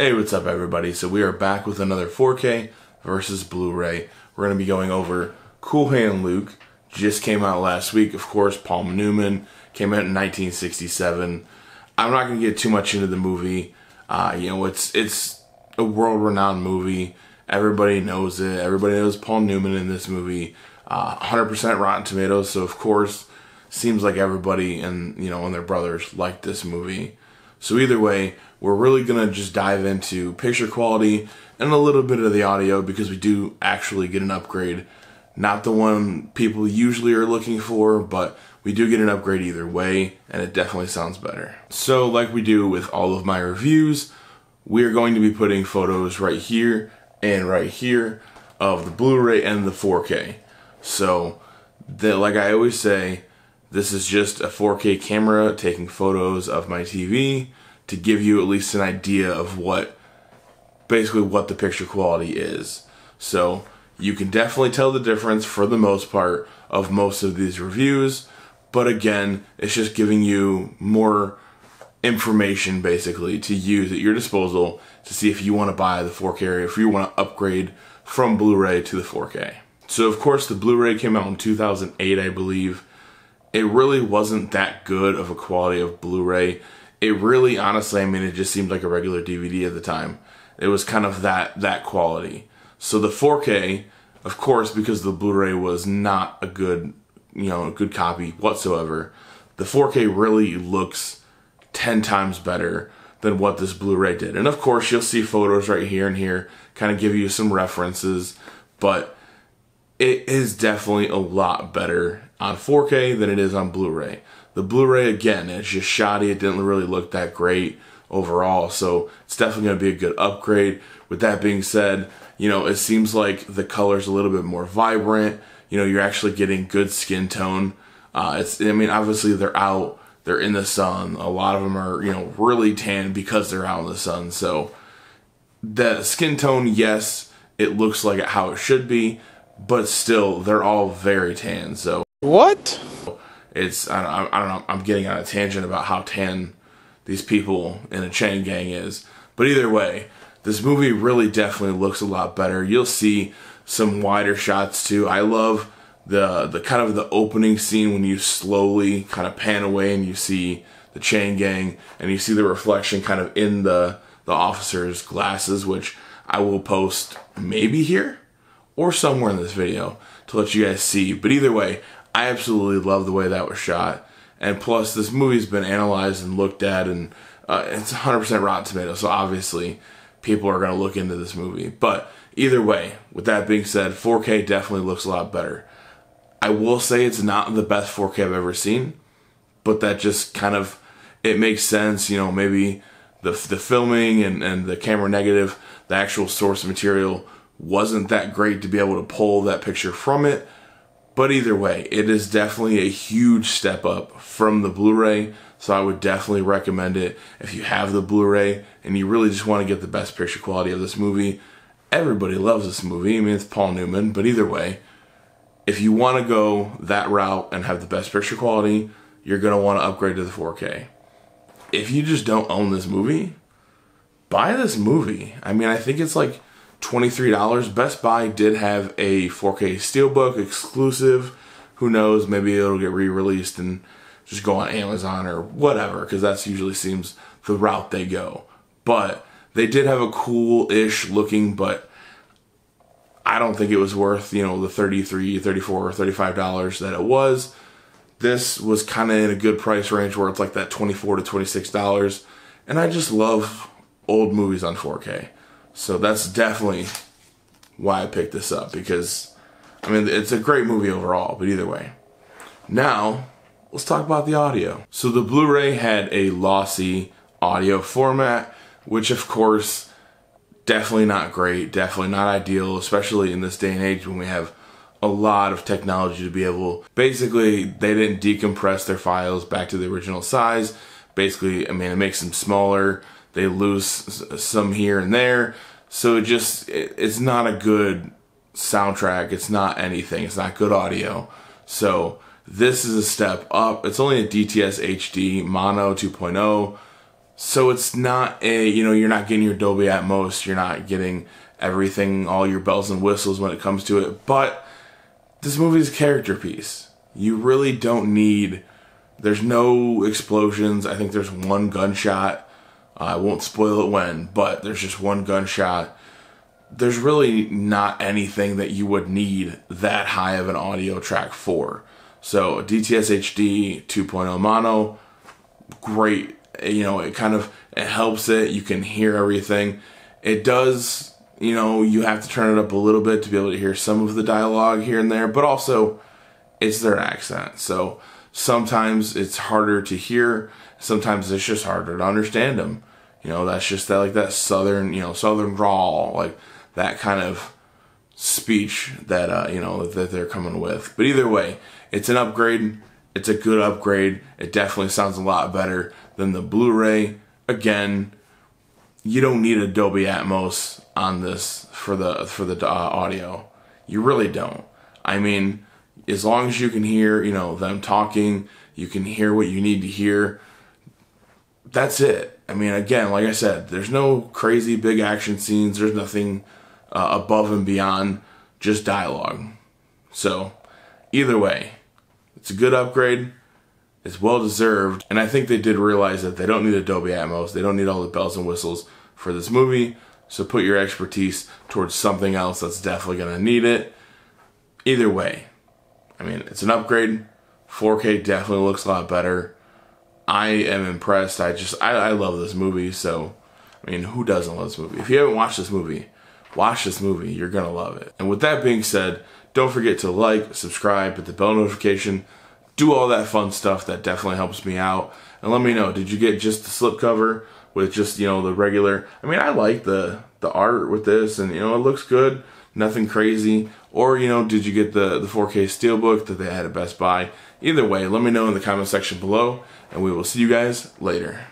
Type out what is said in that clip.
Hey, what's up everybody? So we are back with another 4K versus Blu-ray. We're going to be going over Cool Hand Luke. Just came out last week, of course. Paul Newman came out in 1967. I'm not going to get too much into the movie. It's a world-renowned movie. Everybody knows it. Everybody knows Paul Newman in this movie. 100% Rotten Tomatoes. So of course, seems like everybody and their brothers like this movie. So either way, we're really going to just dive into picture quality and a little bit of the audio because we do actually get an upgrade. Not the one people usually are looking for, but we do get an upgrade either way, and it definitely sounds better. So like we do with all of my reviews, we're going to be putting photos right here and right here of the Blu-ray and the 4K. So like I always say, this is just a 4K camera taking photos of my TV to give you at least an idea of basically what the picture quality is. So you can definitely tell the difference for the most part of most of these reviews, but again, it's just giving you more information basically to use at your disposal to see if you want to buy the 4K or if you want to upgrade from Blu-ray to the 4K. So of course the Blu-ray came out in 2008, I believe. It really wasn't that good of a quality of Blu-ray. It really, honestly, it just seemed like a regular DVD at the time. It was kind of that quality. So the 4K, of course, because the Blu-ray was not a good copy whatsoever, the 4K really looks 10 times better than what this Blu-ray did. And of course, you'll see photos right here and here, kind of give you some references, but it is definitely a lot better on 4K than it is on Blu-ray. The Blu-ray, again, it's just shoddy. It didn't really look that great overall, so it's definitely going to be a good upgrade. With that being said, it seems like the color's a little bit more vibrant. You're actually getting good skin tone. Obviously they're out, they're in the sun. A lot of them are, really tan because they're out in the sun. So the skin tone, yes, it looks like how it should be, but still, they're all very tan. So what? I don't know. I'm getting on a tangent about how tan these people in a chain gang is. But either way, this movie really definitely looks a lot better. You'll see some wider shots too. I love the kind of the opening scene when you slowly kind of pan away and you see the chain gang and you see the reflection kind of in the officer's glasses, which I will post maybe here or somewhere in this video to let you guys see. But either way, I absolutely love the way that was shot. And plus, this movie's been analyzed and looked at, and it's 100% Rotten Tomatoes, so obviously people are going to look into this movie. But either way, with that being said, 4K definitely looks a lot better. I will say it's not the best 4K I've ever seen, but that just kind of, it makes sense. Maybe the filming and the camera negative, the actual source material wasn't that great to be able to pull that picture from it. But either way, it is definitely a huge step up from the Blu-ray, so I would definitely recommend it if you have the Blu-ray and you really just want to get the best picture quality of this movie. Everybody loves this movie. It's Paul Newman, but either way, if you want to go that route and have the best picture quality, you're going to want to upgrade to the 4K. If you just don't own this movie, buy this movie. I think it's like $23. Best Buy did have a 4K Steelbook exclusive. Who knows, maybe it'll get re-released and just go on Amazon or whatever, because that's usually seems the route they go. But they did have a cool-ish looking, but I don't think it was worth, the $33, $34, $35 that it was. This was kind of in a good price range where it's like that $24 to $26. And I just love old movies on 4K. So that's definitely why I picked this up, because, it's a great movie overall, but either way. Now, let's talk about the audio. So the Blu-ray had a lossy audio format, which of course, definitely not great, definitely not ideal, especially in this day and age when we have a lot of technology to be able, basically, they didn't decompress their files back to the original size. Basically, it makes them smaller. They lose some here and there. So it's not a good soundtrack. It's not anything. It's not good audio. So this is a step up. It's only a DTS HD Mono 2.0. So it's not a, you're not getting your Dolby Atmos, you're not getting everything, all your bells and whistles when it comes to it, but this movie is a character piece. You really don't need, there's no explosions. I think there's one gunshot. I won't spoil it when, but there's just one gunshot. There's really not anything that you would need that high of an audio track for. So DTS HD 2.0 mono, great. It helps it. You can hear everything. It does, you have to turn it up a little bit to be able to hear some of the dialogue here and there, but also it's their accent. So sometimes it's harder to hear. Sometimes it's just harder to understand them. That's just that southern, southern drawl, like that kind of speech that, that they're coming with. But either way, it's an upgrade. It's a good upgrade. It definitely sounds a lot better than the Blu-ray. Again, you don't need a Dolby Atmos on this for the audio. You really don't. I mean, as long as you can hear, them talking, you can hear what you need to hear. That's it. I mean, again, like I said, there's no crazy big action scenes. There's nothing above and beyond, just dialogue. So, either way, it's a good upgrade. It's well deserved, and I think they did realize that they don't need a Dolby Atmos. They don't need all the bells and whistles for this movie. So put your expertise towards something else that's definitely going to need it. Either way, I mean, it's an upgrade. 4K definitely looks a lot better. I am impressed. I love this movie. So, I mean, who doesn't love this movie? If you haven't watched this movie, watch this movie. You're going to love it. And with that being said, don't forget to like, subscribe, hit the bell notification, do all that fun stuff. That definitely helps me out. And let me know, did you get just the slipcover with just, the regular? I mean, I like the art with this, and, it looks good. Nothing crazy. Or, did you get the 4K Steelbook that they had at Best Buy? Either way, let me know in the comment section below, and we will see you guys later.